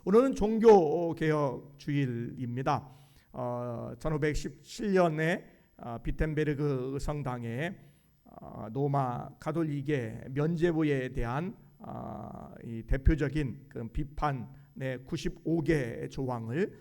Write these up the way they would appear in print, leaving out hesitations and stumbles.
오늘은 종교개혁 주일입니다. 1517년에 비텐베르그 성당에 로마 가톨릭의 면죄부에 대한 이 대표적인 그 비판의 95개 조항을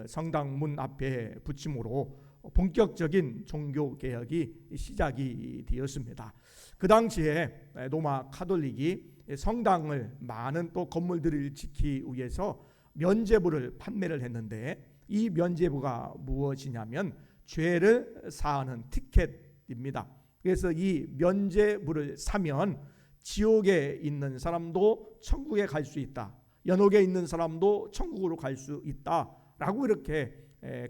성당 문 앞에 붙임으로 본격적인 종교개혁이 시작이 되었습니다. 그 당시에 로마 가톨릭이 성당을 많은 또 건물들을 지키기 위해서 면죄부를 판매를 했는데, 이 면죄부가 무엇이냐면 죄를 사하는 티켓입니다. 그래서 이 면죄부를 사면 지옥에 있는 사람도 천국에 갈 수 있다, 연옥에 있는 사람도 천국으로 갈 수 있다라고 이렇게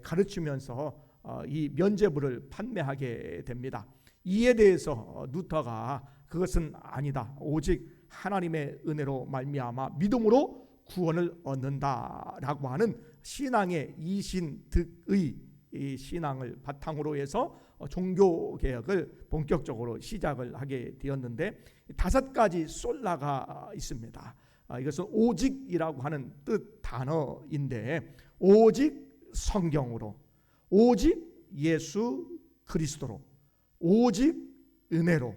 가르치면서 이 면죄부를 판매하게 됩니다. 이에 대해서 루터가 그것은 아니다, 오직 하나님의 은혜로 말미암아 믿음으로 구원을 얻는다라고 하는 신앙의 이신득의 신앙을 바탕으로 해서 종교개혁을 본격적으로 시작을 하게 되었는데, 5가지 솔라가 있습니다. 이것은 오직이라고 하는 뜻 단어인데, 오직 성경으로, 오직 예수 그리스도로, 오직 은혜로,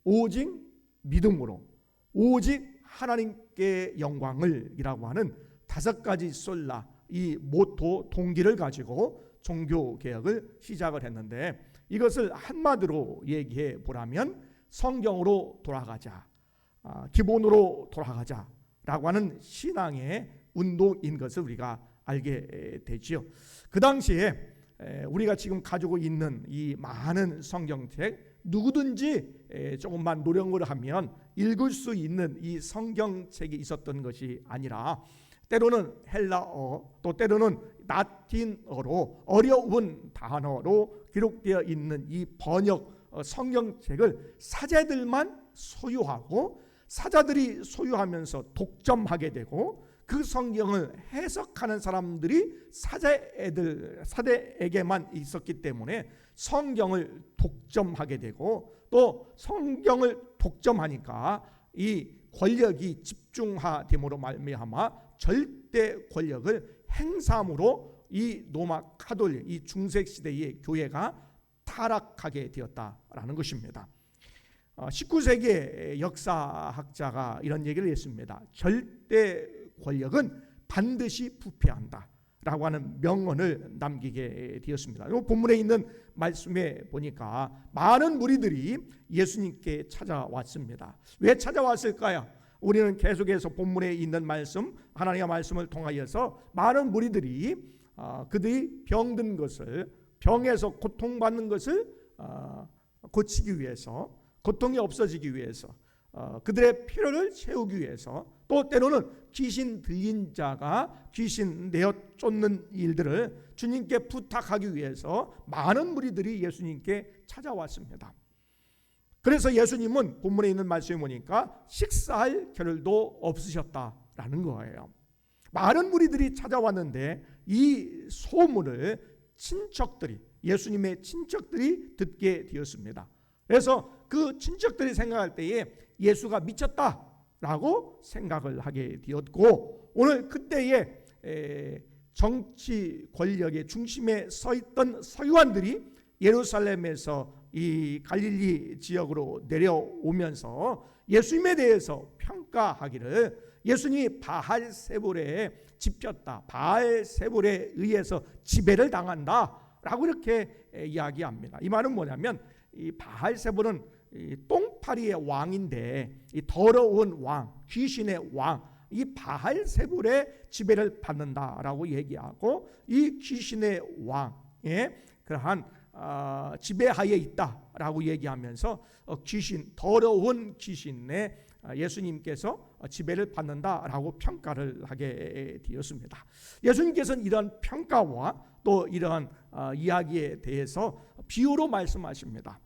오직 믿음으로, 오직 하나님께 영광을 이라고 하는 5가지 솔라, 이 모토 동기를 가지고 종교개혁을 시작을 했는데, 이것을 한마디로 얘기해 보라면 성경으로 돌아가자, 기본으로 돌아가자 라고 하는 신앙의 운동인 것을 우리가 알게 되지요. 그 당시에 우리가 지금 가지고 있는 이 많은 성경책, 누구든지 조금만 노력을 하면 읽을 수 있는 이 성경책이 있었던 것이 아니라, 때로는 헬라어, 또 때로는 라틴어로 어려운 단어로 기록되어 있는 이 번역 성경책을 사제들만 소유하고, 사자들이 소유하면서 독점하게 되고, 그 성경을 해석하는 사람들이 사제에게만 있었기 때문에 성경을 독점하게 되고, 또 성경을 독점하니까 이 권력이 집중화됨으로 말미암아 절대 권력을 행사함으로 이 로마 가톨릭, 이 중세 시대의 교회가 타락하게 되었다라는 것입니다. 19세기의 역사학자가 이런 얘기를 했습니다. 절대 권력은 반드시 부패한다 라고 하는 명언을 남기게 되었습니다. 본문에 있는 말씀에 보니까 많은 무리들이 예수님께 찾아왔습니다. 왜 찾아왔을까요? 우리는 계속해서 본문에 있는 말씀, 하나님의 말씀을 통하여서 많은 무리들이 그들이 병든 것을, 병에서 고통받는 것을 고치기 위해서, 고통이 없어지기 위해서, 그들의 필요를 채우기 위해서, 또 때로는 귀신 들린 자가 귀신 내어 쫓는 일들을 주님께 부탁하기 위해서 많은 무리들이 예수님께 찾아왔습니다. 그래서 예수님은 본문에 있는 말씀에 보니까 식사할 겨를도 없으셨다라는 거예요. 많은 무리들이 찾아왔는데 이 소문을 친척들이, 예수님의 친척들이 듣게 되었습니다. 그래서 그 친척들이 생각할 때에 예수가 미쳤다라고 생각을 하게 되었고, 오늘 그때에 정치 권력의 중심에 서 있던 서기관들이 예루살렘에서 이 갈릴리 지역으로 내려오면서 예수님에 대해서 평가하기를, 예수님이 바알세불에 집혔다, 바알세불에 의해서 지배를 당한다라고 이렇게 이야기합니다. 이 말은 뭐냐면, 이 바알세불은 이 똥파리의 왕인데, 이 더러운 왕, 귀신의 왕, 이 바알세불의 지배를 받는다라고 얘기하고, 이 귀신의 왕의 그러한 지배하에 있다라고 얘기하면서 귀신, 더러운 귀신의 예수님께서 지배를 받는다라고 평가를 하게 되었습니다. 예수님께서는 이러한 평가와 또 이러한 이야기에 대해서 비유로 말씀하십니다.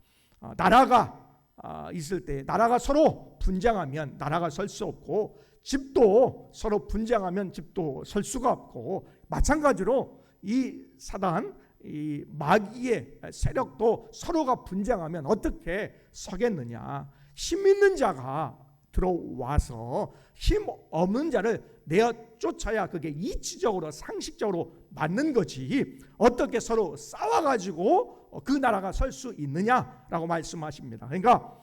나라가 있을 때, 나라가 서로 분쟁하면 나라가 설 수 없고, 집도 서로 분쟁하면 집도 설 수가 없고, 마찬가지로 이 사단, 이 마귀의 세력도 서로가 분쟁하면 어떻게 서겠느냐. 힘 있는 자가 들어와서 힘 없는 자를 내어 쫓아야 그게 이치적으로 상식적으로 맞는 거지, 어떻게 서로 싸워가지고 그 나라가 설 수 있느냐라고 말씀하십니다. 그러니까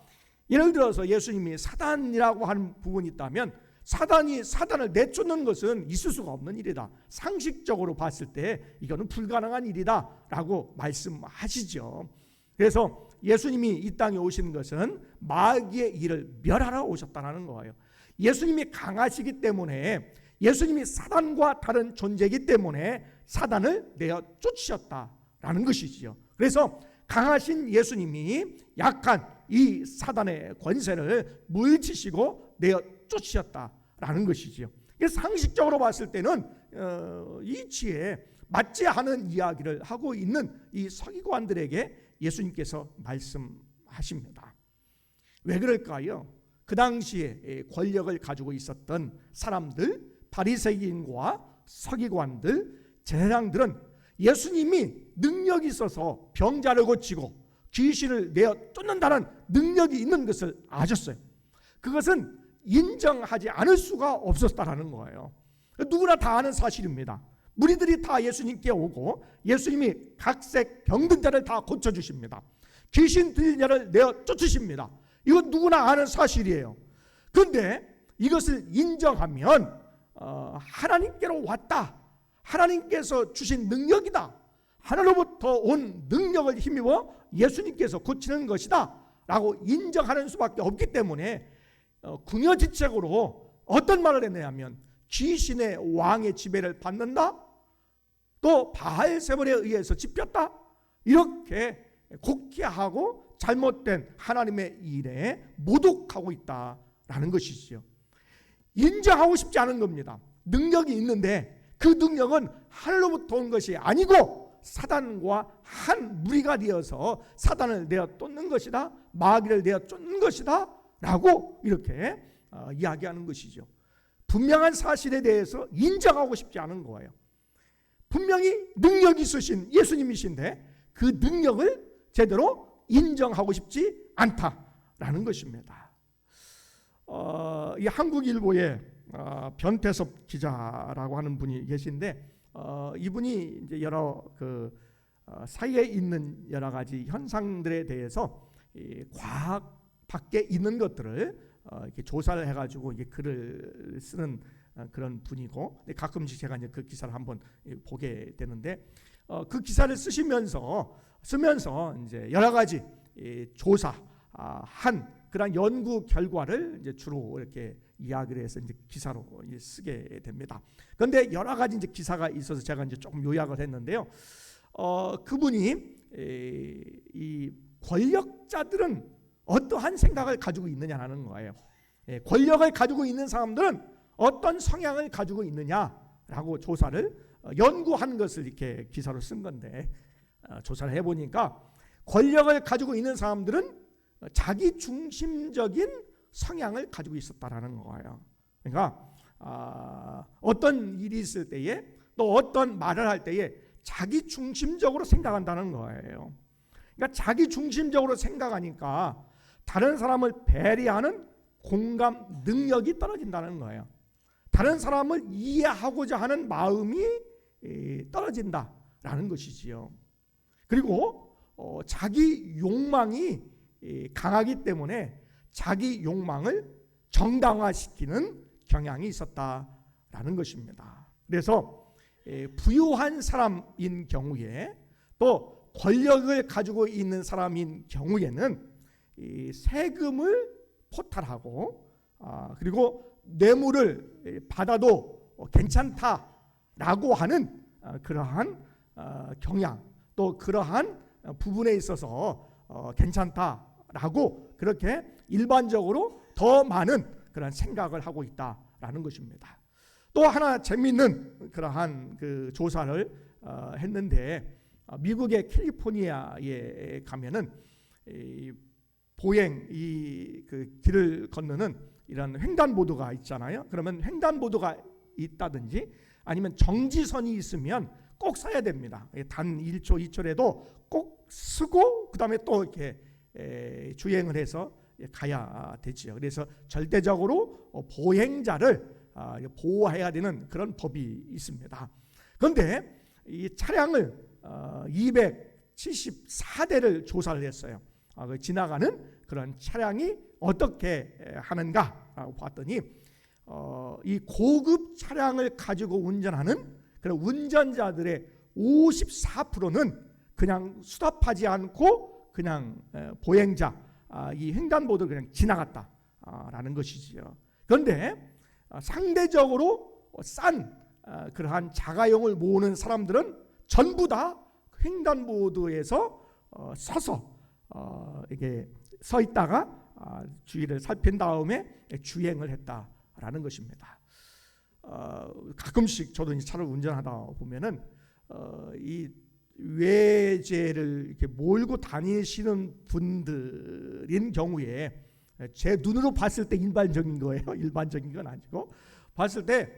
예를 들어서 예수님이 사단이라고 하는 부분이 있다면 사단이 사단을 내쫓는 것은 있을 수가 없는 일이다. 상식적으로 봤을 때 이거는 불가능한 일이다 라고 말씀하시죠. 그래서 예수님이 이 땅에 오신 것은 마귀의 일을 멸하러 오셨다는 거예요. 예수님이 강하시기 때문에, 예수님이 사단과 다른 존재이기 때문에 사단을 내어 쫓으셨다라는 것이지요. 그래서 강하신 예수님이 약한 이 사단의 권세를 물리치시고 내어 쫓으셨다라는 것이지요. 상식적으로 봤을 때는 이치에 맞지 않은 이야기를 하고 있는 이 서기관들에게 예수님께서 말씀하십니다. 왜 그럴까요? 그 당시에 권력을 가지고 있었던 사람들, 바리새인과 서기관들, 제사장들은 예수님이 능력이 있어서 병자를 고치고 귀신을 내어 쫓는다는 능력이 있는 것을 아셨어요. 그것은 인정하지 않을 수가 없었다라는 거예요. 누구나 다 아는 사실입니다. 무리들이 다 예수님께 오고 예수님이 각색 병든 자를 다 고쳐주십니다. 귀신 들린 자를 내어 쫓으십니다. 이건 누구나 아는 사실이에요. 그런데 이것을 인정하면 하나님께로 왔다, 하나님께서 주신 능력이다, 하늘로부터 온 능력을 힘입어 예수님께서 고치는 것이다 라고 인정하는 수밖에 없기 때문에 궁여지책으로 어떤 말을 했냐면 귀신의 왕의 지배를 받는다, 또 바알세불에 의해서 짚혔다, 이렇게 곡해하고 잘못된 하나님의 일에 모독하고 있다라는 것이지요. 인정하고 싶지 않은 겁니다. 능력이 있는데 그 능력은 하늘로부터 온 것이 아니고 사단과 한 무리가 되어서 사단을 내어 쫓는 것이다, 마귀를 내어 쫓는 것이다 라고 이렇게 이야기하는 것이죠. 분명한 사실에 대해서 인정하고 싶지 않은 거예요. 분명히 능력이 있으신 예수님이신데 그 능력을 제대로 인정하고 싶지 않다라는 것입니다. 이 한국일보의 변태섭 기자라고 하는 분이 계신데 이분이 이제 여러 사이에 있는 여러 가지 현상들에 대해서 과학 밖에 있는 것들을 이렇게 조사를 해가지고 이게 글을 쓰는 그런 분이고, 가끔씩 제가 이제 그 기사를 한번 보게 되는데 그 기사를 쓰면서 이제 여러 가지 조사한 그런 연구 결과를 이제 주로 이렇게 이야기를 해서 이제 기사로 쓰게 됩니다. 그런데 여러 가지 이제 기사가 있어서 제가 이제 조금 요약을 했는데요. 그분이 이 권력자들은 어떠한 생각을 가지고 있느냐는 거예요. 권력을 가지고 있는 사람들은 어떤 성향을 가지고 있느냐라고 조사를 연구한 것을 이렇게 기사로 쓴 건데, 조사를 해보니까 권력을 가지고 있는 사람들은 자기 중심적인 성향을 가지고 있었다라는 거예요. 그러니까 어떤 일이 있을 때에 또 어떤 말을 할 때에 자기 중심적으로 생각한다는 거예요. 그러니까 자기 중심적으로 생각하니까 다른 사람을 배려하는 공감 능력이 떨어진다는 거예요. 다른 사람을 이해하고자 하는 마음이 떨어진다라는 것이지요. 그리고 자기 욕망이 강하기 때문에 자기 욕망을 정당화시키는 경향이 있었다라는 것입니다. 그래서 부유한 사람인 경우에 또 권력을 가지고 있는 사람인 경우에는 세금을 포탈하고 그리고 뇌물을 받아도 괜찮다라고 하는 그러한 경향, 또 그러한 부분에 있어서 괜찮다라고 그렇게 일반적으로 더 많은 그런 생각을 하고 있다라는 것입니다. 또 하나 재미있는 그러한 그 조사를 했는데, 미국의 캘리포니아에 가면은 보행 그 길을 건너는 이런 횡단보도가 있잖아요. 그러면 횡단보도가 있다든지 아니면 정지선이 있으면 꼭 서야 됩니다. 단 1초, 2초라도 꼭 서고 그다음에 또 이렇게 주행을 해서 가야 되지요. 그래서 절대적으로 보행자를 보호해야 되는 그런 법이 있습니다. 그런데 이 차량을 274대를 조사를 했어요. 지나가는 그런 차량이 어떻게 하는가라고 봤더니 이 고급 차량을 가지고 운전하는 그런 운전자들의 54%는 그냥 수답하지 않고 그냥 보행자 이 횡단보도를 그냥 지나갔다라는 것이지요. 그런데 상대적으로 싼 그러한 자가용을 모으는 사람들은 전부 다 횡단보도에서 서서 이게 서 있다가 주위를 살핀 다음에 주행을 했다라는 것입니다. 가끔씩 저도 이제 차를 운전하다 보면은 이 외제를 이렇게 몰고 다니시는 분들인 경우에 제 눈으로 봤을 때 일반적인 거예요. 일반적인 건 아니고 봤을 때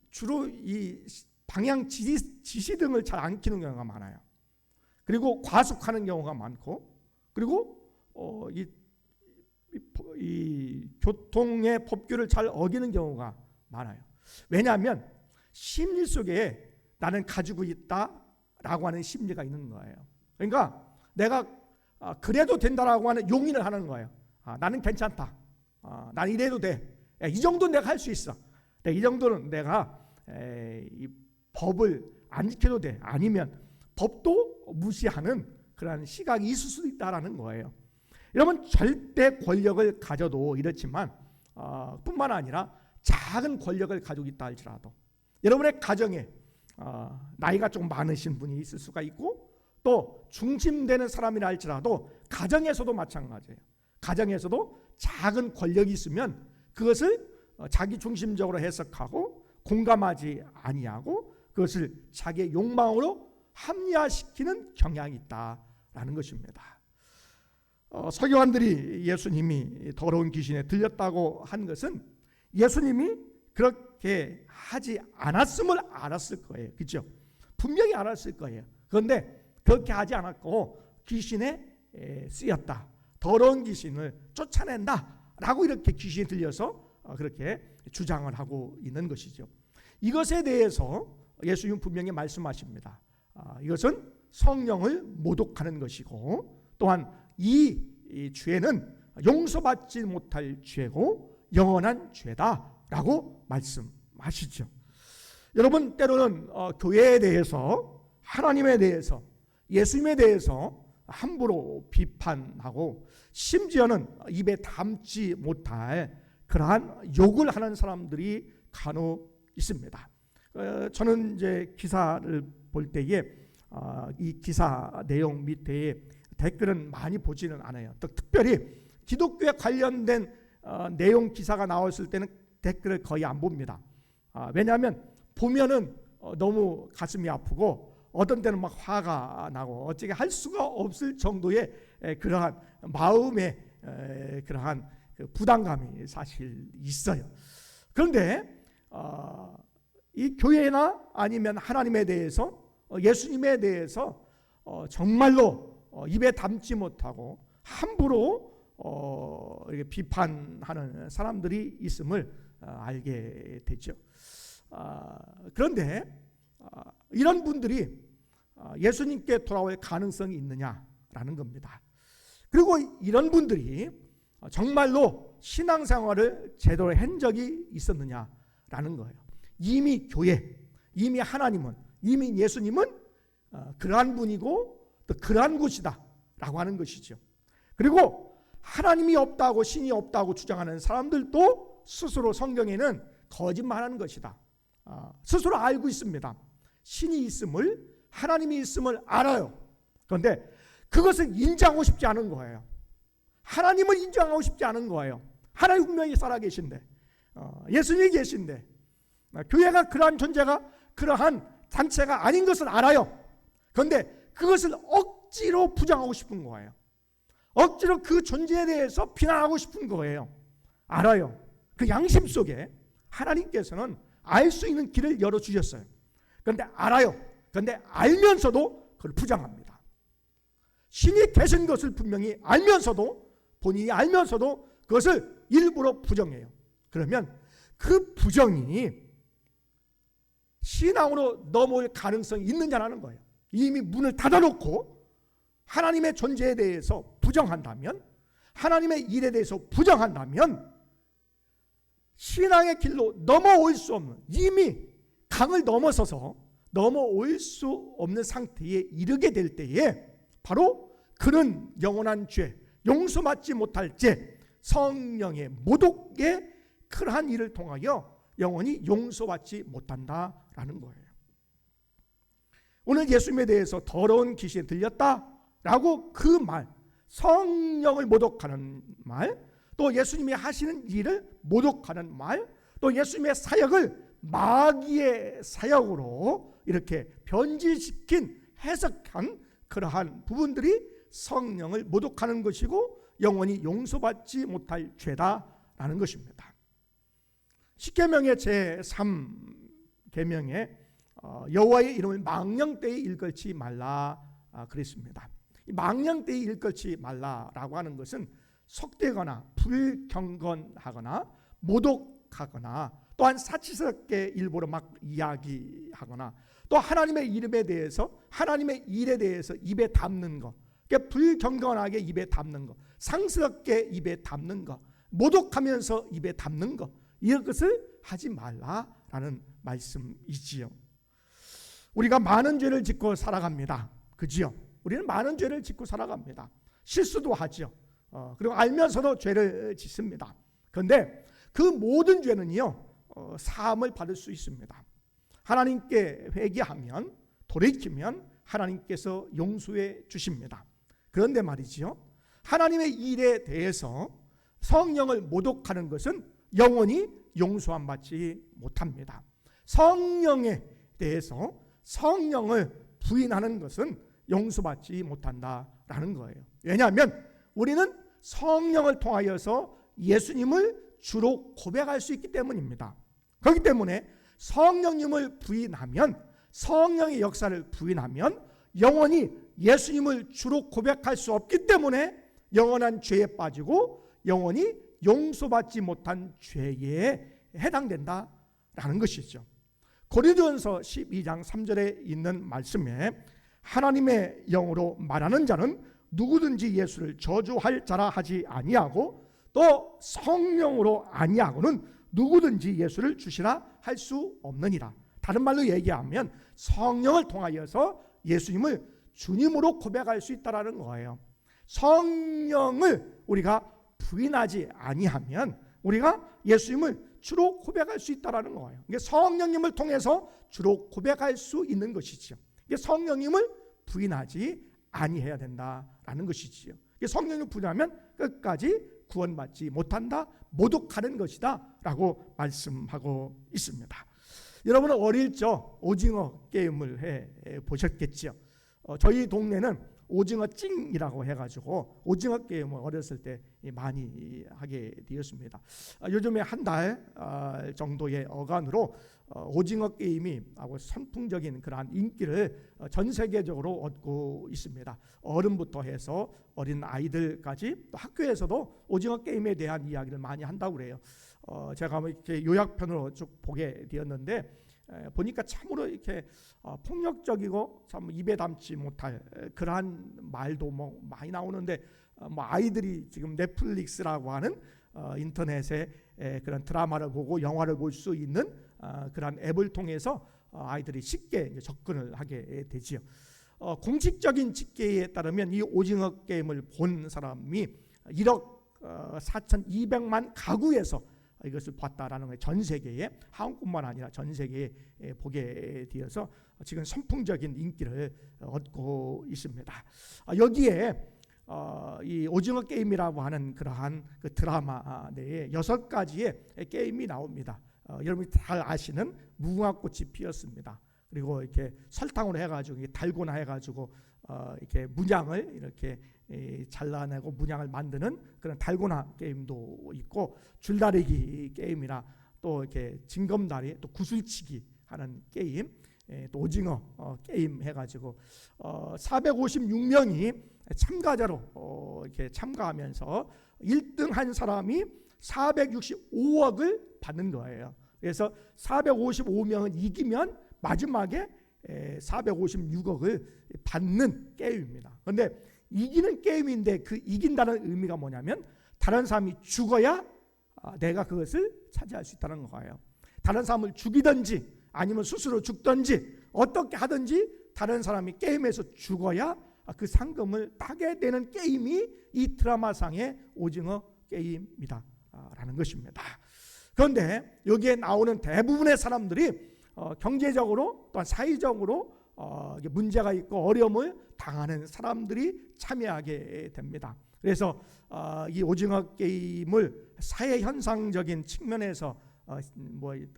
주로 이 방향 지시등을 잘 안 켜는 경우가 많아요. 그리고 과속하는 경우가 많고, 그리고 이 교통의 법규를 잘 어기는 경우가 많아요. 왜냐하면 심리 속에 나는 가지고 있다라고 하는 심리가 있는 거예요. 그러니까 내가 그래도 된다라고 하는 용인을 하는 거예요. 나는 괜찮다. 난 이래도 돼. 이 정도는 내가 할 수 있어. 이 정도는 내가 이 법을 안 지켜도 돼. 아니면 법도 무시하는 그런 시각이 있을 수도 있다라는 거예요. 여러분, 절대 권력을 가져도 이렇지만 뿐만 아니라 작은 권력을 가지고 있다 할지라도 여러분의 가정에 나이가 좀 많으신 분이 있을 수가 있고, 또 중심되는 사람이라 할지라도 가정에서도 마찬가지예요. 가정에서도 작은 권력이 있으면 그것을 자기 중심적으로 해석하고 공감하지 아니하고 그것을 자기의 욕망으로 합리화시키는 경향이 있다라는 것입니다. 서기관들이 예수님이 더러운 귀신에 들렸다고 한 것은 예수님이 그렇게 하지 않았음을 알았을 거예요. 그렇죠? 분명히 알았을 거예요. 그런데 그렇게 하지 않았고 귀신에 쓰였다. 더러운 귀신을 쫓아낸다라고 이렇게 귀신이 들려서 그렇게 주장을 하고 있는 것이죠. 이것에 대해서 예수님은 분명히 말씀하십니다. 이것은 성령을 모독하는 것이고, 또한 이 죄는 용서받지 못할 죄고 영원한 죄다라고 말씀하시죠. 여러분, 때로는 교회에 대해서, 하나님에 대해서, 예수님에 대해서 함부로 비판하고 심지어는 입에 담지 못할 그러한 욕을 하는 사람들이 간혹 있습니다. 저는 이제 기사를 볼 때에 이 기사 내용 밑에 댓글은 많이 보지는 않아요. 또 특별히 기독교에 관련된 내용 기사가 나왔을 때는 댓글을 거의 안 봅니다. 왜냐하면 보면은 너무 가슴이 아프고 어떤 때는 막 화가 나고 어찌게 할 수가 없을 정도의 그러한 마음의 그러한 부담감이 사실 있어요. 그런데 이 교회나 아니면 하나님에 대해서, 예수님에 대해서 정말로 입에 담지 못하고 함부로 이렇게 비판하는 사람들이 있음을 알게 되죠. 그런데 이런 분들이 예수님께 돌아올 가능성이 있느냐라는 겁니다. 그리고 이런 분들이 정말로 신앙생활을 제대로 한 적이 있었느냐라는 거예요. 이미 교회, 이미 하나님은, 이미 예수님은 그러한 분이고 또 그러한 곳이다 라고 하는 것이죠. 그리고 하나님이 없다고, 신이 없다고 주장하는 사람들도 스스로 성경에는 거짓말하는 것이다. 스스로 알고 있습니다. 신이 있음을, 하나님이 있음을 알아요. 그런데 그것을 인정하고 싶지 않은 거예요. 하나님을 인정하고 싶지 않은 거예요. 하나님 분명히 살아계신데, 예수님이 계신데, 교회가 그러한 존재가, 그러한 단체가 아닌 것을 알아요. 그런데 그것을 억지로 부정하고 싶은 거예요. 억지로 그 존재에 대해서 비난하고 싶은 거예요. 알아요. 그 양심 속에 하나님께서는 알 수 있는 길을 열어주셨어요. 그런데 알아요. 그런데 알면서도 그걸 부정합니다. 신이 계신 것을 분명히 알면서도, 본인이 알면서도 그것을 일부러 부정해요. 그러면 그 부정이 신앙으로 넘어올 가능성이 있느냐라는 거예요. 이미 문을 닫아놓고 하나님의 존재에 대해서 부정한다면, 하나님의 일에 대해서 부정한다면 신앙의 길로 넘어올 수 없는, 이미 강을 넘어서서 넘어올 수 없는 상태에 이르게 될 때에 바로 그는 영원한 죄, 용서받지 못할 죄, 성령의 모독의 그러한 일을 통하여 영원히 용서받지 못한다라는 거예요. 오늘 예수님에 대해서 더러운 귀신에 들렸다라고 그 말, 성령을 모독하는 말, 또 예수님이 하시는 일을 모독하는 말, 또 예수님의 사역을 마귀의 사역으로 이렇게 변질시킨, 해석한 그러한 부분들이 성령을 모독하는 것이고 영원히 용서받지 못할 죄다라는 것입니다. 십계명의 제3계명에 여호와의 이름을 망령되이 일컬지 말라 그랬습니다. 망령되이 일컬지 말라라고 하는 것은 속되거나 불경건하거나 모독하거나 또한 사치스럽게 일부러 막 이야기하거나 또 하나님의 이름에 대해서, 하나님의 일에 대해서 입에 담는 것, 그러니까 불경건하게 입에 담는 것, 상스럽게 입에 담는 것, 모독하면서 입에 담는 것, 이런 것을 하지 말라라는 말씀이지요. 우리가 많은 죄를 짓고 살아갑니다. 그지요? 우리는 많은 죄를 짓고 살아갑니다. 실수도 하죠. 그리고 알면서도 죄를 짓습니다. 그런데 그 모든 죄는요, 사함을 받을 수 있습니다. 하나님께 회개하면, 돌이키면 하나님께서 용서해 주십니다. 그런데 말이지요, 하나님의 일에 대해서 성령을 모독하는 것은 영원히 용서함 받지 못합니다. 성령에 대해서 성령을 부인하는 것은 용서받지 못한다라는 거예요. 왜냐하면 우리는 성령을 통하여서 예수님을 주로 고백할 수 있기 때문입니다. 그렇기 때문에 성령님을 부인하면, 성령의 역사를 부인하면 영원히 예수님을 주로 고백할 수 없기 때문에 영원한 죄에 빠지고 영원히 용서받지 못한 죄에 해당된다라는 것이죠. 고린도전서 12장 3절에 있는 말씀에 하나님의 영으로 말하는 자는 누구든지 예수를 저주할 자라 하지 아니하고 또 성령으로 아니하고는 누구든지 예수를 주시라 할 수 없느니라. 다른 말로 얘기하면 성령을 통하여서 예수님을 주님으로 고백할 수 있다라는 거예요. 성령을 우리가 부인하지 아니하면 우리가 예수님을 주로 고백할 수 있다라는 거예요. 이게 성령님을 통해서 주로 고백할 수 있는 것이죠. 이게 성령님을 부인하지 아니해야 된다라는 것이지요. 이게 성령님을 부인하면 끝까지 구원받지 못한다, 모독하는 것이다라고 말씀하고 있습니다. 여러분은 어릴 적 오징어 게임을 해 보셨겠죠. 저희 동네는 오징어 찡이라고 해가지고 오징어 게임을 어렸을 때 많이 하게 되었습니다. 요즘에 한 달 정도의 어간으로 오징어 게임이 아주 선풍적인 그러한 인기를 전 세계적으로 얻고 있습니다. 어른부터 해서 어린 아이들까지, 또 학교에서도 오징어 게임에 대한 이야기를 많이 한다고 그래요. 제가 이렇게 요약편으로 쭉 보게 되었는데 보니까 참으로 이렇게 폭력적이고 참 입에 담지 못할 그러한 말도 뭐 많이 나오는데, 뭐 아이들이 지금 넷플릭스라고 하는 인터넷에 그런 드라마를 보고 영화를 볼 수 있는 그런 앱을 통해서 아이들이 쉽게 접근을 하게 되지요. 공식적인 집계에 따르면 이 오징어 게임을 본 사람이 1억 4,200만 가구에서 이것을 봤다라는 거예요. 전 세계에, 한국뿐만 아니라 전 세계에 보게 되어서 지금 선풍적인 인기를 얻고 있습니다. 여기에 이 오징어 게임이라고 하는 그러한 그 드라마 내에 6가지의 게임이 나옵니다. 여러분이 잘 아시는 무궁화꽃이 피었습니다. 그리고 이렇게 설탕으로 해가지고 달고나 해가지고 이렇게 문양을 이렇게 잘라내고 문양을 만드는 그런 달고나 게임도 있고, 줄다리기 게임이나 또 이렇게 징검다리, 또 구슬치기 하는 게임, 또 오징어 게임 해가지고 456명이 참가자로 이렇게 참가하면서 1등 한 사람이 465억을 받는 거예요. 그래서 455명은 이기면 마지막에 456억을 받는 게임입니다. 그런데 이기는 게임인데 그 이긴다는 의미가 뭐냐면 다른 사람이 죽어야 내가 그것을 차지할 수 있다는 거예요. 다른 사람을 죽이든지 아니면 스스로 죽든지 어떻게 하든지 다른 사람이 게임에서 죽어야 그 상금을 따게 되는 게임이 이 드라마상의 오징어 게임이다 라는 것입니다. 그런데 여기에 나오는 대부분의 사람들이 경제적으로 또한 사회적으로 문제가 있고 어려움을 당하는 사람들이 참여하게 됩니다. 그래서 이 오징어 게임을 사회 현상적인 측면에서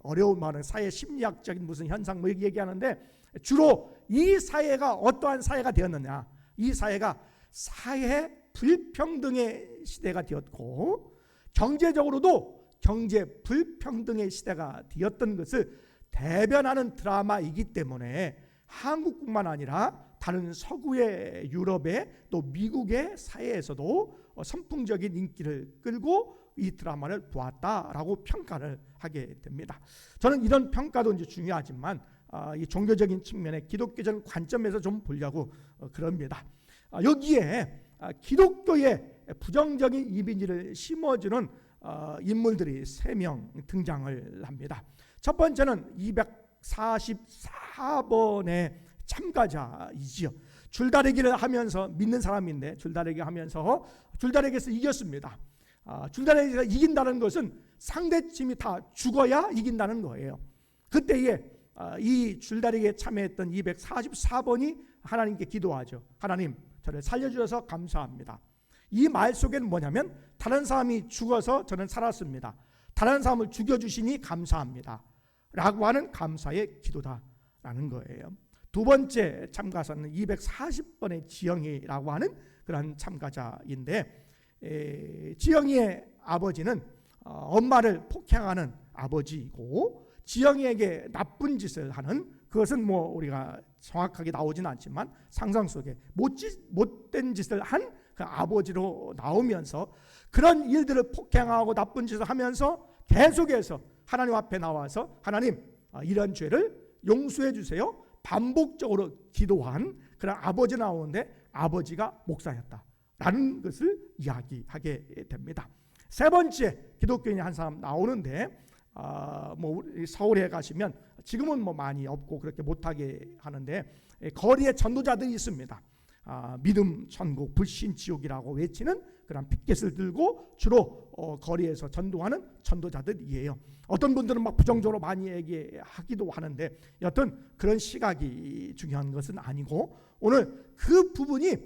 어려운 말은 사회 심리학적인 무슨 현상 얘기하는데 주로 이 사회가 어떠한 사회가 되었느냐, 이 사회가 사회 불평등의 시대가 되었고 경제적으로도 경제 불평등의 시대가 되었던 것을 대변하는 드라마이기 때문에 한국뿐만 아니라 다른 서구의 유럽의 또 미국의 사회에서도 선풍적인 인기를 끌고 이 드라마를 보았다라고 평가를 하게 됩니다. 저는 이런 평가도 이제 중요하지만 이 종교적인 측면의 기독교적 관점에서 좀 보려고 그럽니다. 여기에 기독교의 부정적인 이미지를 심어주는 인물들이 3명 등장을 합니다. 첫 번째는 244번의 참가자이지요. 줄다리기를 하면서 믿는 사람인데 줄다리기 하면서 줄다리기에서 이겼습니다. 줄다리기가 이긴다는 것은 상대팀이 다 죽어야 이긴다는 거예요. 그때에 이 줄다리기에 참여했던 244번이 하나님께 기도하죠. 하나님, 저를 살려주셔서 감사합니다. 이 말 속에는 뭐냐면 다른 사람이 죽어서 저는 살았습니다. 다른 사람을 죽여주시니 감사합니다 라고 하는 감사의 기도다라는 거예요. 두 번째 참가자는 240번의 지영이라고 하는 그런 참가자인데 지영이의 아버지는 엄마를 폭행하는 아버지이고 지영이에게 나쁜 짓을 하는, 그것은 우리가 정확하게 나오진 않지만 상상 속에 못된 짓을 한 그 아버지로 나오면서 그런 일들을 폭행하고 나쁜 짓을 하면서 계속해서 하나님 앞에 나와서 하나님, 이런 죄를 용서해 주세요 반복적으로 기도한 그런 아버지 나오는데 아버지가 목사였다라는 것을 이야기하게 됩니다. 세 번째 기독교인이 한 사람 나오는데 서울에 가시면 지금은 많이 없고 그렇게 못하게 하는데 거리에 전도자들이 있습니다. 믿음 천국 불신 지옥이라고 외치는 그런 핏깃을 들고 주로 거리에서 전도하는 전도자들이에요. 어떤 분들은 부정적으로 많이 얘기하기도 하는데 여튼 그런 시각이 중요한 것은 아니고 오늘 그 부분이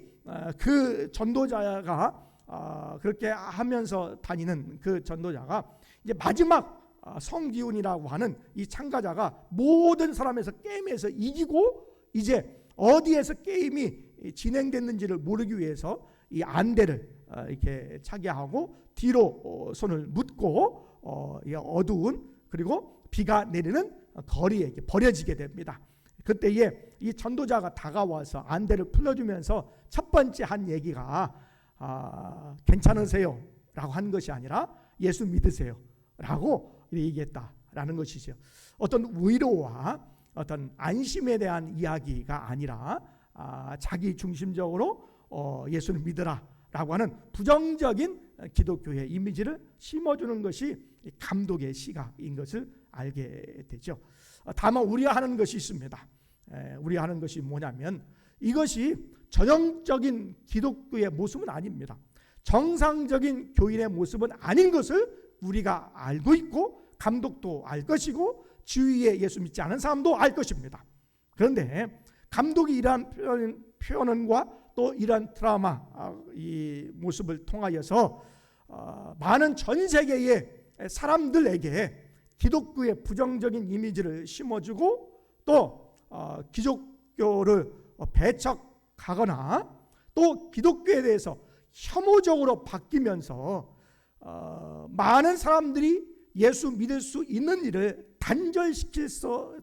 그 전도자가 그렇게 하면서 다니는 그 전도자가 이제 마지막 성기훈이라고 하는 이 참가자가 모든 사람에서 게임에서 이기고 이제 어디에서 게임이 진행됐는지를 모르기 위해서 이 안대를 이렇게 차게 하고 뒤로 손을 묻고 어두운 그리고 비가 내리는 거리에 버려지게 됩니다. 그때에 이 전도자가 다가와서 안대를 풀어주면서 첫 번째 한 얘기가 괜찮으세요? 라고 한 것이 아니라 예수 믿으세요? 라고 얘기했다라는 것이죠. 어떤 위로와 어떤 안심에 대한 이야기가 아니라 자기 중심적으로 예수를 믿으라 라고 하는 부정적인 기독교의 이미지를 심어주는 것이 감독의 시각인 것을 알게 되죠. 다만 우려하는 것이 있습니다. 우려하는 것이 뭐냐면 이것이 전형적인 기독교의 모습은 아닙니다. 정상적인 교인의 모습은 아닌 것을 우리가 알고 있고 감독도 알 것이고 주위에 예수 믿지 않은 사람도 알 것입니다. 그런데 감독이 이러한 표현과 또 이러한 드라마 이 모습을 통하여서 많은 전 세계의 사람들에게 기독교의 부정적인 이미지를 심어주고 또 기독교를 배척하거나 또 기독교에 대해서 혐오적으로 바뀌면서 많은 사람들이 예수 믿을 수 있는 일을 단절시켰을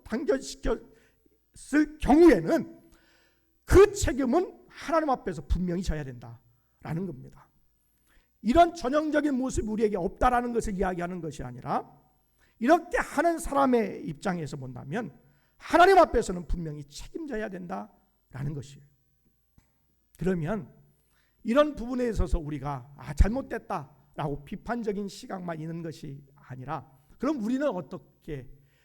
경우에는 그 책임은 하나님 앞에서 분명히 져야 된다라는 겁니다. 이런 전형적인 모습이 우리에게 없다라는 것을 이야기하는 것이 아니라 이렇게 하는 사람의 입장에서 본다면 하나님 앞에서는 분명히 책임져야 된다라는 것이에요. 그러면 이런 부분에 있어서 우리가 잘못됐다라고 비판적인 시각만 있는 것이 아니라, 그럼 우리는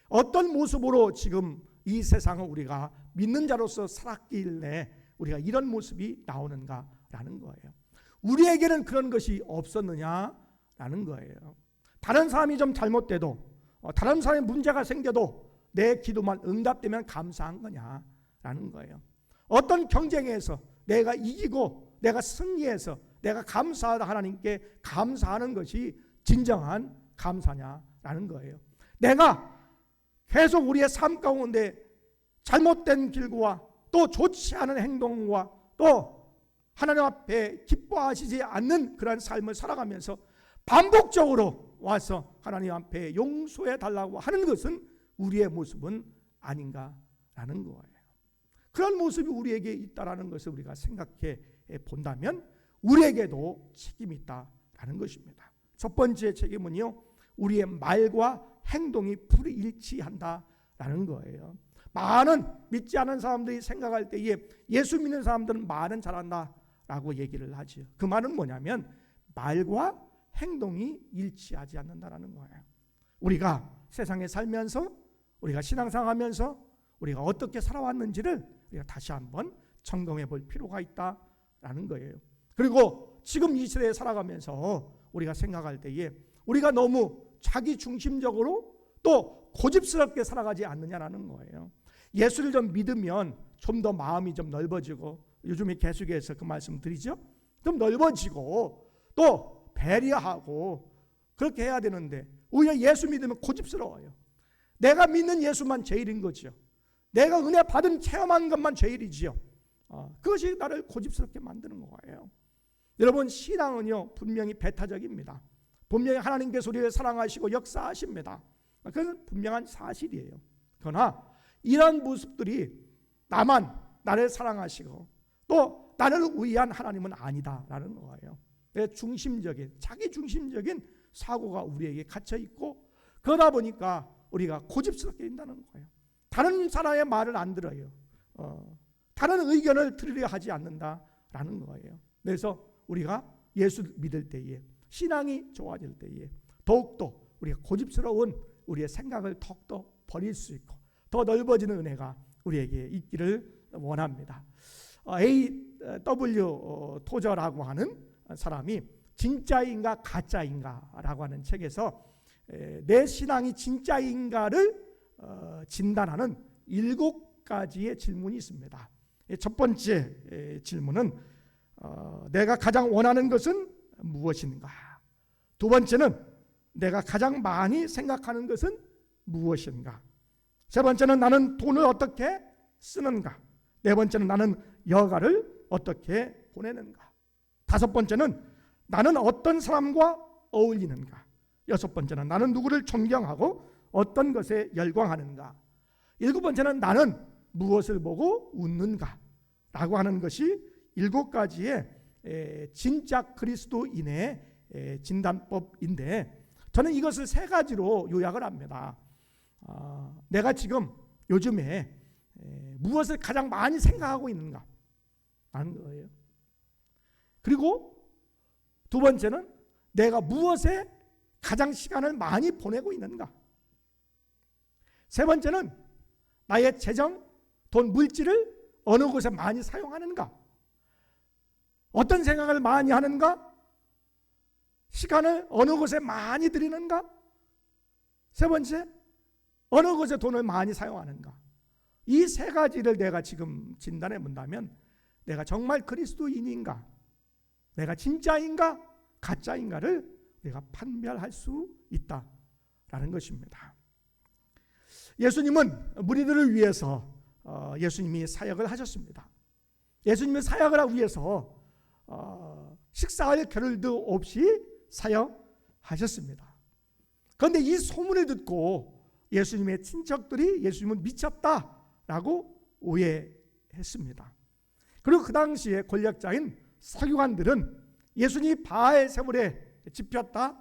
어떤 모습으로 지금 이 세상을 우리가 믿는 자로서 살았길래 우리가 이런 모습이 나오는가라는 거예요. 우리에게는 그런 것이 없었느냐라는 거예요. 다른 사람이 좀 잘못돼도, 다른 사람이 문제가 생겨도 내 기도만 응답되면 감사한 거냐라는 거예요. 어떤 경쟁에서 내가 이기고 내가 승리해서 내가 감사하다 하나님께 감사하는 것이 진정한 감사냐라는 거예요. 내가 계속 우리의 삶 가운데 잘못된 길과 또 좋지 않은 행동과 또 하나님 앞에 기뻐하시지 않는 그런 삶을 살아가면서 반복적으로 와서 하나님 앞에 용서해 달라고 하는 것은 우리의 모습은 아닌가라는 거예요. 그런 모습이 우리에게 있다라는 것을 우리가 생각해 본다면 우리에게도 책임이 있다라는 것입니다. 첫 번째 책임은요, 우리의 말과 행동이 불일치한다라는 거예요. 많은 믿지 않은 사람들이 생각할 때에 예수 믿는 사람들은 말은 잘한다라고 얘기를 하죠. 그 말은 뭐냐면 말과 행동이 일치하지 않는다라는 거예요. 우리가 세상에 살면서, 우리가 신앙생활하면서 우리가 어떻게 살아왔는지를 우리가 다시 한번 점검해 볼 필요가 있다라는 거예요. 그리고 지금 이 시대에 살아가면서 우리가 생각할 때에 우리가 너무 자기 중심적으로 또 고집스럽게 살아가지 않느냐라는 거예요. 예수를 좀 믿으면 좀 더 마음이 좀 넓어지고, 요즘에 계속해서 그 말씀 드리죠. 좀 넓어지고 또 배려하고 그렇게 해야 되는데 오히려 예수 믿으면 고집스러워요. 내가 믿는 예수만 제일인 거죠. 내가 은혜 받은 체험한 것만 제일이지요. 그것이 나를 고집스럽게 만드는 거예요. 여러분, 신앙은요 분명히 배타적입니다. 분명히 하나님께서 우리를 사랑하시고 역사하십니다. 그건 분명한 사실이에요. 그러나 이런 모습들이 나를 사랑하시고 또 나를 위한 하나님은 아니다라는 거예요. 중심적인, 자기 중심적인 사고가 우리에게 갇혀 있고, 그러다 보니까 우리가 고집스럽게 된다는 거예요. 다른 사람의 말을 안 들어요. 다른 의견을 들으려 하지 않는다라는 거예요. 그래서 우리가 예수 믿을 때에, 신앙이 좋아질 때에 더욱더 우리가 고집스러운 우리의 생각을 더욱더 버릴 수 있고 더 넓어지는 은혜가 우리에게 있기를 원합니다. A.W. 토저라고 하는 사람이 진짜인가 가짜인가라고 하는 책에서 내 신앙이 진짜인가를 진단하는 7가지의 질문이 있습니다. 첫 번째 질문은 내가 가장 원하는 것은 무엇인가? 두 번째는 내가 가장 많이 생각하는 것은 무엇인가? 세 번째는 나는 돈을 어떻게 쓰는가? 네 번째는 나는 여가를 어떻게 보내는가? 다섯 번째는 나는 어떤 사람과 어울리는가? 여섯 번째는 나는 누구를 존경하고 어떤 것에 열광하는가? 일곱 번째는 나는 무엇을 보고 웃는가? 라고 하는 것이 7가지의 진짜 그리스도인의 진단법인데, 저는 이것을 3가지로 요약을 합니다. 내가 지금 요즘에 무엇을 가장 많이 생각하고 있는가 하는 거예요. 그리고 두 번째는 내가 무엇에 가장 시간을 많이 보내고 있는가. 세 번째는 나의 재정, 돈, 물질을 어느 곳에 많이 사용하는가. 어떤 생각을 많이 하는가. 시간을 어느 곳에 많이 들이는가. 세 번째, 어느 곳에 돈을 많이 사용하는가. 이 3가지를 내가 지금 진단해 본다면 내가 정말 그리스도인인가, 내가 진짜인가 가짜인가를 내가 판별할 수 있다라는 것입니다. 예수님은 무리들을 위해서 예수님이 사역을 하셨습니다. 예수님이 사역을 위해서 식사할 겨를도 없이 사역하셨습니다. 그런데 이 소문을 듣고 예수님의 친척들이 예수님은 미쳤다라고 오해했습니다. 그리고 그 당시에 권력자인 서기관들은 예수님이 바알세불에 집혔다,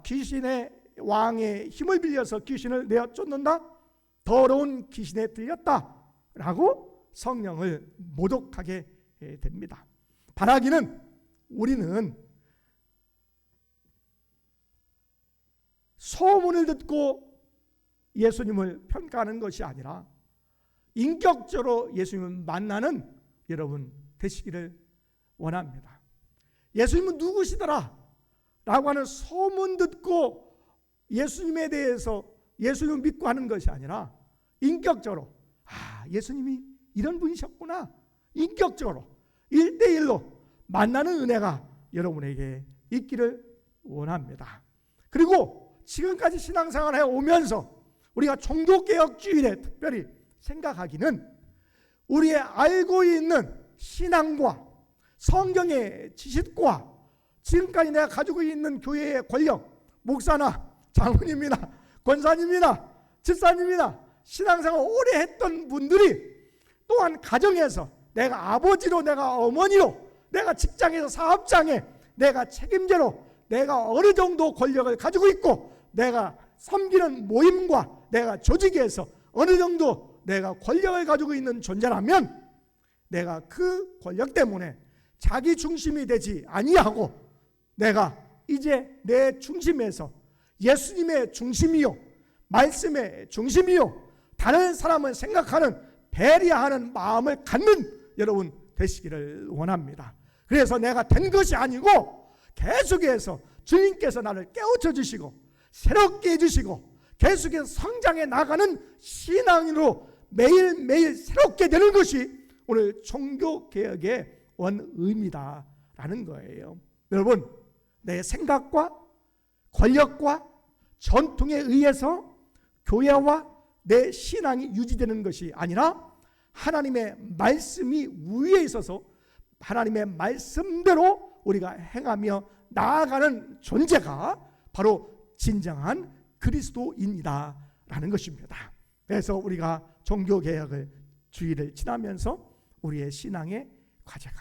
귀신의 왕의 힘을 빌려서 귀신을 내어 쫓는다? 더러운 귀신에 들렸다 라고 성령을 모독하게 됩니다. 바라기는 우리는 소문을 듣고 예수님을 평가하는 것이 아니라 인격적으로 예수님을 만나는 여러분 되시기를 원합니다. 예수님은 누구시더라? 라고 하는 소문 듣고 예수님에 대해서 예수님을 믿고 하는 것이 아니라 인격적으로 예수님이 이런 분이셨구나. 인격적으로 1대1로 만나는 은혜가 여러분에게 있기를 원합니다. 그리고 지금까지 신앙생활을 해오면서 우리가 종교개혁주일에 특별히 생각하기는 우리의 알고 있는 신앙과 성경의 지식과 지금까지 내가 가지고 있는 교회의 권력, 목사나 장로님이나 권사님이나 집사님이나 신앙생활 오래 했던 분들이 또한 가정에서 내가 아버지로, 내가 어머니로, 내가 직장에서 사업장에, 내가 책임자로 내가 어느 정도 권력을 가지고 있고 내가 섬기는 모임과 내가 조직에서 어느 정도 내가 권력을 가지고 있는 존재라면 내가 그 권력 때문에 자기 중심이 되지 아니하고 내가 이제 내 중심에서 예수님의 중심이요, 말씀의 중심이요, 다른 사람을 생각하는 배려하는 마음을 갖는 여러분 되시기를 원합니다. 그래서 내가 된 것이 아니고 계속해서 주님께서 나를 깨우쳐 주시고 새롭게 해주시고 계속해서 성장해 나가는 신앙인으로 매일매일 새롭게 되는 것이 오늘 종교개혁의 원의미다라는 거예요. 여러분, 내 생각과 권력과 전통에 의해서 교회와 내 신앙이 유지되는 것이 아니라 하나님의 말씀이 위에 있어서 하나님의 말씀대로 우리가 행하며 나아가는 존재가 바로 진정한 그리스도인이다라는 것입니다. 그래서 우리가 종교개혁을 주의를 지나면서 우리의 신앙의 과제가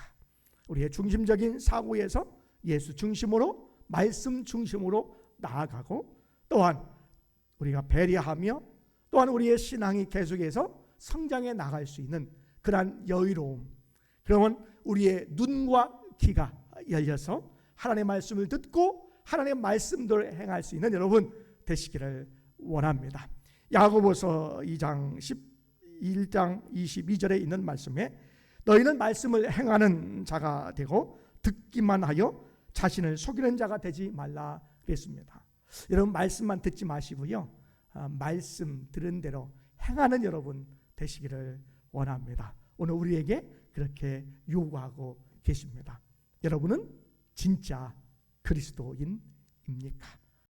우리의 중심적인 사고에서 예수 중심으로 말씀 중심으로 나아가고 또한 우리가 배려하며 또한 우리의 신앙이 계속해서 성장해 나갈 수 있는 그러한 여유로움, 그러면 우리의 눈과 귀가 열려서 하나님의 말씀을 듣고 하나님의 말씀대로 행할 수 있는 여러분 되시기를 원합니다. 야고보서 2장 11장 22절에 있는 말씀에 너희는 말씀을 행하는 자가 되고 듣기만 하여 자신을 속이는 자가 되지 말라 그랬습니다. 여러분 말씀만 듣지 마시고요, 말씀 들은 대로 행하는 여러분 되시기를 원합니다. 오늘 우리에게 그렇게 요구하고 계십니다. 여러분은 진짜 그리스도인입니까?